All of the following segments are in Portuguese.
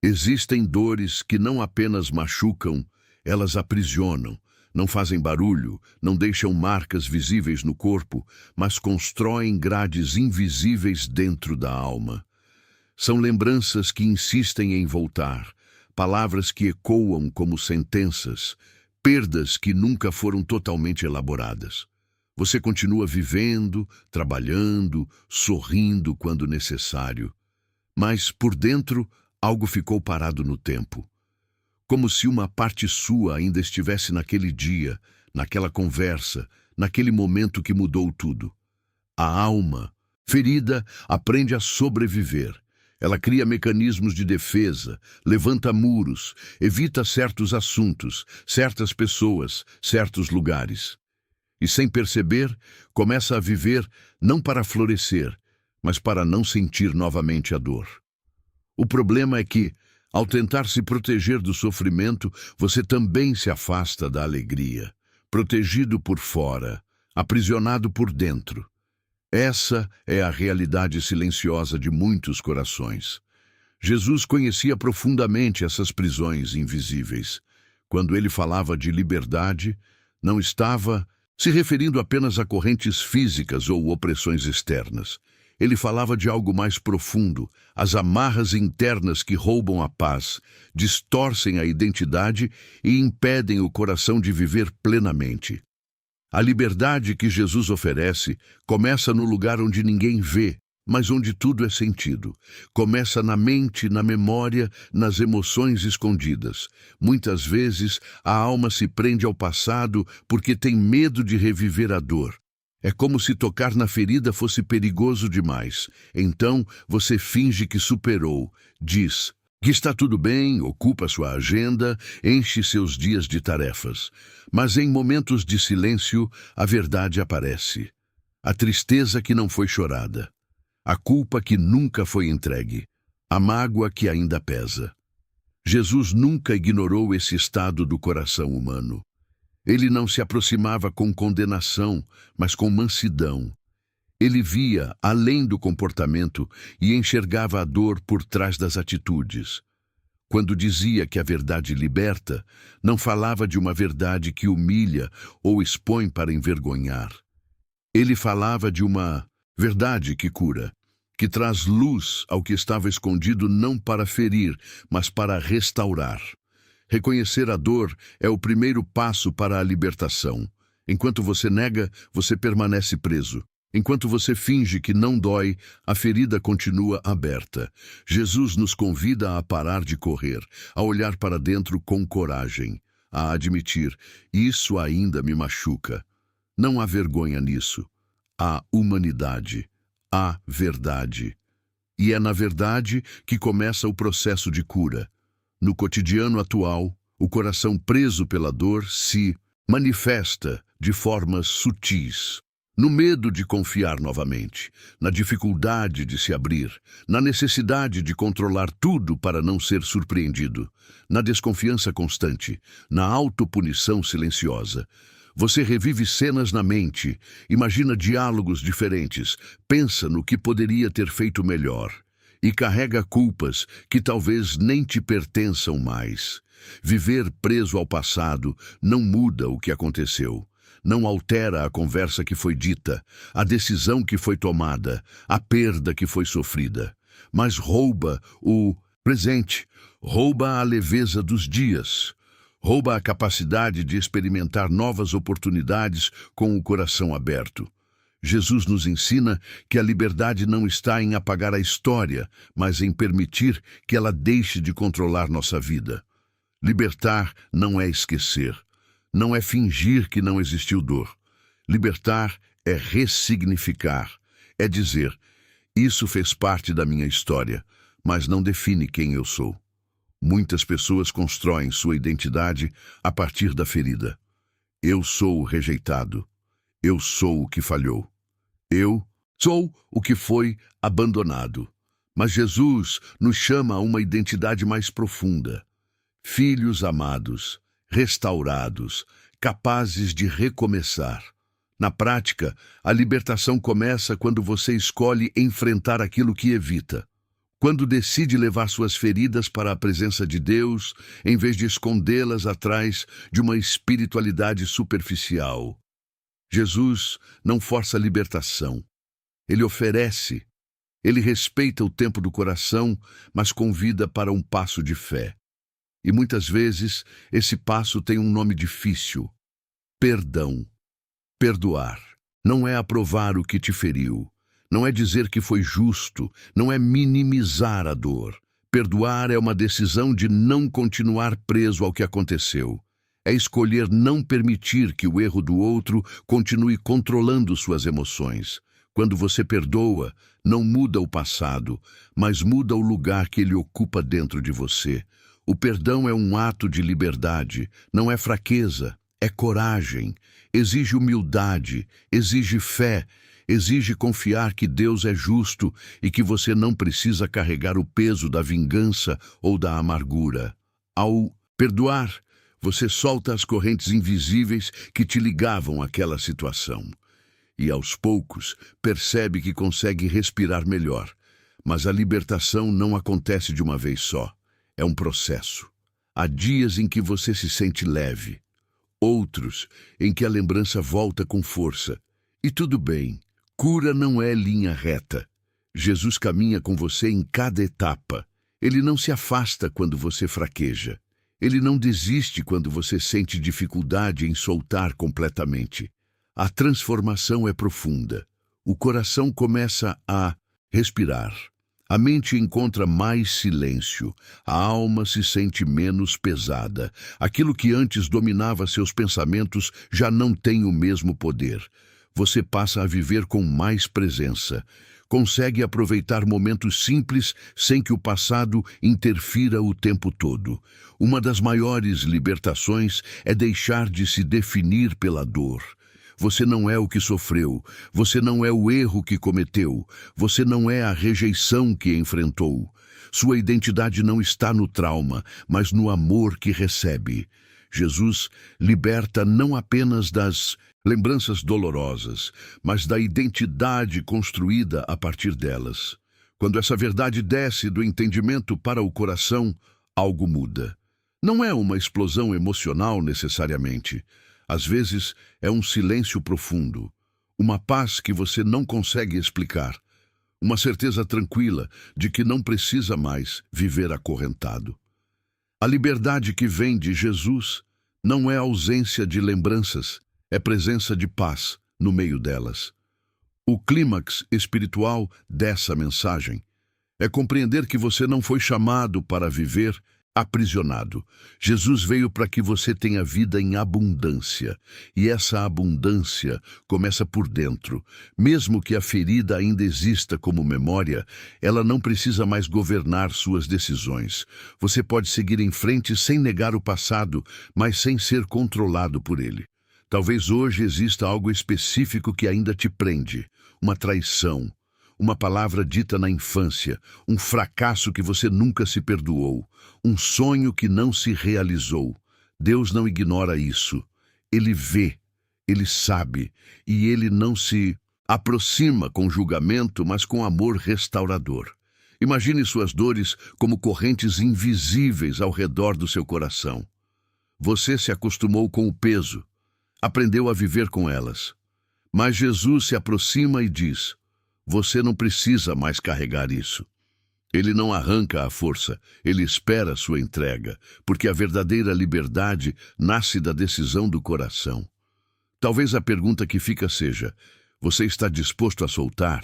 Existem dores que não apenas machucam, elas aprisionam, não fazem barulho, não deixam marcas visíveis no corpo, mas constroem grades invisíveis dentro da alma. São lembranças que insistem em voltar, palavras que ecoam como sentenças, perdas que nunca foram totalmente elaboradas. Você continua vivendo, trabalhando, sorrindo quando necessário, mas por dentro algo ficou parado no tempo. Como se uma parte sua ainda estivesse naquele dia, naquela conversa, naquele momento que mudou tudo. A alma, ferida, aprende a sobreviver. Ela cria mecanismos de defesa, levanta muros, evita certos assuntos, certas pessoas, certos lugares. E sem perceber, começa a viver não para florescer, mas para não sentir novamente a dor. O problema é que, ao tentar se proteger do sofrimento, você também se afasta da alegria, protegido por fora, aprisionado por dentro. Essa é a realidade silenciosa de muitos corações. Jesus conhecia profundamente essas prisões invisíveis. Quando ele falava de liberdade, não estava se referindo apenas a correntes físicas ou opressões externas. Ele falava de algo mais profundo, as amarras internas que roubam a paz, distorcem a identidade e impedem o coração de viver plenamente. A liberdade que Jesus oferece começa no lugar onde ninguém vê, mas onde tudo é sentido. Começa na mente, na memória, nas emoções escondidas. Muitas vezes, a alma se prende ao passado porque tem medo de reviver a dor. É como se tocar na ferida fosse perigoso demais. Então, você finge que superou, diz que está tudo bem, ocupa sua agenda, enche seus dias de tarefas. Mas em momentos de silêncio, a verdade aparece. A tristeza que não foi chorada. A culpa que nunca foi entregue. A mágoa que ainda pesa. Jesus nunca ignorou esse estado do coração humano. Ele não se aproximava com condenação, mas com mansidão. Ele via além do comportamento e enxergava a dor por trás das atitudes. Quando dizia que a verdade liberta, não falava de uma verdade que humilha ou expõe para envergonhar. Ele falava de uma verdade que cura, que traz luz ao que estava escondido não para ferir, mas para restaurar. Reconhecer a dor é o primeiro passo para a libertação. Enquanto você nega, você permanece preso. Enquanto você finge que não dói, a ferida continua aberta. Jesus nos convida a parar de correr, a olhar para dentro com coragem, a admitir: isso ainda me machuca. Não há vergonha nisso. Há humanidade. Há verdade. E é na verdade que começa o processo de cura. No cotidiano atual, o coração preso pela dor se manifesta de formas sutis. No medo de confiar novamente, na dificuldade de se abrir, na necessidade de controlar tudo para não ser surpreendido, na desconfiança constante, na autopunição silenciosa. Você revive cenas na mente, imagina diálogos diferentes, pensa no que poderia ter feito melhor e carrega culpas que talvez nem te pertençam mais. Viver preso ao passado não muda o que aconteceu. Não altera a conversa que foi dita, a decisão que foi tomada, a perda que foi sofrida, mas rouba o presente, rouba a leveza dos dias, rouba a capacidade de experimentar novas oportunidades com o coração aberto. Jesus nos ensina que a liberdade não está em apagar a história, mas em permitir que ela deixe de controlar nossa vida. Libertar não é esquecer. Não é fingir que não existiu dor. Libertar é ressignificar. É dizer: isso fez parte da minha história, mas não define quem eu sou. Muitas pessoas constroem sua identidade a partir da ferida. Eu sou o rejeitado. Eu sou o que falhou. Eu sou o que foi abandonado. Mas Jesus nos chama a uma identidade mais profunda. Filhos amados, restaurados, capazes de recomeçar. Na prática, a libertação começa quando você escolhe enfrentar aquilo que evita. Quando decide levar suas feridas para a presença de Deus, em vez de escondê-las atrás de uma espiritualidade superficial. Jesus não força a libertação. Ele oferece. Ele respeita o tempo do coração, mas convida para um passo de fé. E muitas vezes esse passo tem um nome difícil: perdão. Perdoar não é aprovar o que te feriu. Não é dizer que foi justo, não é minimizar a dor. Perdoar é uma decisão de não continuar preso ao que aconteceu. É escolher não permitir que o erro do outro continue controlando suas emoções. Quando você perdoa, não muda o passado, mas muda o lugar que ele ocupa dentro de você. O perdão é um ato de liberdade, não é fraqueza, é coragem. Exige humildade, exige fé, exige confiar que Deus é justo e que você não precisa carregar o peso da vingança ou da amargura. Ao perdoar, você solta as correntes invisíveis que te ligavam àquela situação. E aos poucos, percebe que consegue respirar melhor. Mas a libertação não acontece de uma vez só. É um processo. Há dias em que você se sente leve. Outros em que a lembrança volta com força. E tudo bem. Cura não é linha reta. Jesus caminha com você em cada etapa. Ele não se afasta quando você fraqueja. Ele não desiste quando você sente dificuldade em soltar completamente. A transformação é profunda. O coração começa a respirar. A mente encontra mais silêncio. A alma se sente menos pesada. Aquilo que antes dominava seus pensamentos já não tem o mesmo poder. Você passa a viver com mais presença. Consegue aproveitar momentos simples sem que o passado interfira o tempo todo. Uma das maiores libertações é deixar de se definir pela dor. Você não é o que sofreu, você não é o erro que cometeu, você não é a rejeição que enfrentou. Sua identidade não está no trauma, mas no amor que recebe. Jesus liberta não apenas das lembranças dolorosas, mas da identidade construída a partir delas. Quando essa verdade desce do entendimento para o coração, algo muda. Não é uma explosão emocional necessariamente. Às vezes é um silêncio profundo, uma paz que você não consegue explicar, uma certeza tranquila de que não precisa mais viver acorrentado. A liberdade que vem de Jesus não é ausência de lembranças, é presença de paz no meio delas. O clímax espiritual dessa mensagem é compreender que você não foi chamado para viver aprisionado. Jesus veio para que você tenha vida em abundância. E essa abundância começa por dentro. Mesmo que a ferida ainda exista como memória, ela não precisa mais governar suas decisões. Você pode seguir em frente sem negar o passado, mas sem ser controlado por ele. Talvez hoje exista algo específico que ainda te prende. Uma traição, uma palavra dita na infância, um fracasso que você nunca se perdoou, um sonho que não se realizou. Deus não ignora isso. Ele vê, ele sabe, e ele não se aproxima com julgamento, mas com amor restaurador. Imagine suas dores como correntes invisíveis ao redor do seu coração. Você se acostumou com o peso, aprendeu a viver com elas. Mas Jesus se aproxima e diz: você não precisa mais carregar isso. Ele não arranca a força, ele espera a sua entrega, porque a verdadeira liberdade nasce da decisão do coração. Talvez a pergunta que fica seja: você está disposto a soltar?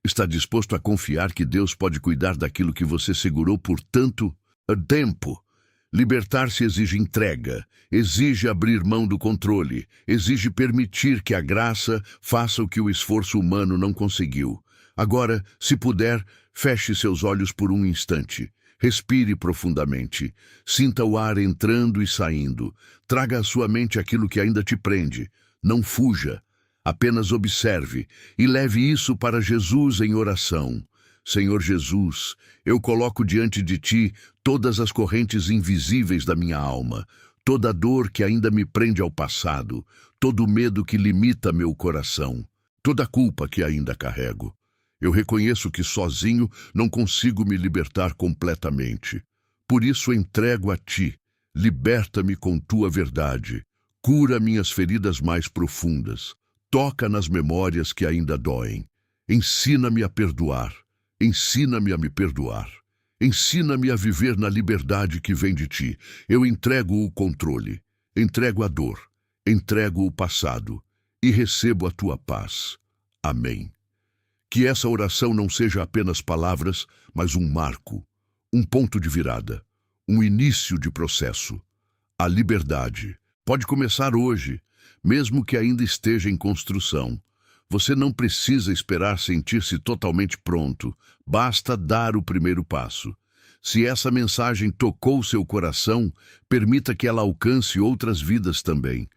Está disposto a confiar que Deus pode cuidar daquilo que você segurou por tanto tempo? Libertar-se exige entrega, exige abrir mão do controle, exige permitir que a graça faça o que o esforço humano não conseguiu. Agora, se puder, feche seus olhos por um instante. Respire profundamente. Sinta o ar entrando e saindo. Traga à sua mente aquilo que ainda te prende. Não fuja. Apenas observe e leve isso para Jesus em oração. Senhor Jesus, eu coloco diante de Ti todas as correntes invisíveis da minha alma, toda a dor que ainda me prende ao passado, todo o medo que limita meu coração, toda a culpa que ainda carrego. Eu reconheço que sozinho não consigo me libertar completamente. Por isso entrego a ti. Liberta-me com tua verdade. Cura minhas feridas mais profundas. Toca nas memórias que ainda doem. Ensina-me a perdoar. Ensina-me a me perdoar. Ensina-me a viver na liberdade que vem de ti. Eu entrego o controle. Entrego a dor. Entrego o passado. E recebo a tua paz. Amém. Que essa oração não seja apenas palavras, mas um marco, um ponto de virada, um início de processo. A liberdade pode começar hoje, mesmo que ainda esteja em construção. Você não precisa esperar sentir-se totalmente pronto, basta dar o primeiro passo. Se essa mensagem tocou seu coração, permita que ela alcance outras vidas também.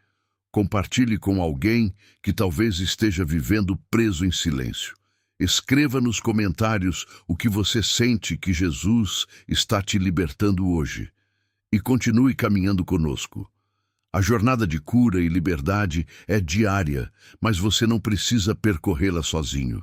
Compartilhe com alguém que talvez esteja vivendo preso em silêncio. Escreva nos comentários o que você sente que Jesus está te libertando hoje. E continue caminhando conosco. A jornada de cura e liberdade é diária, mas você não precisa percorrê-la sozinho.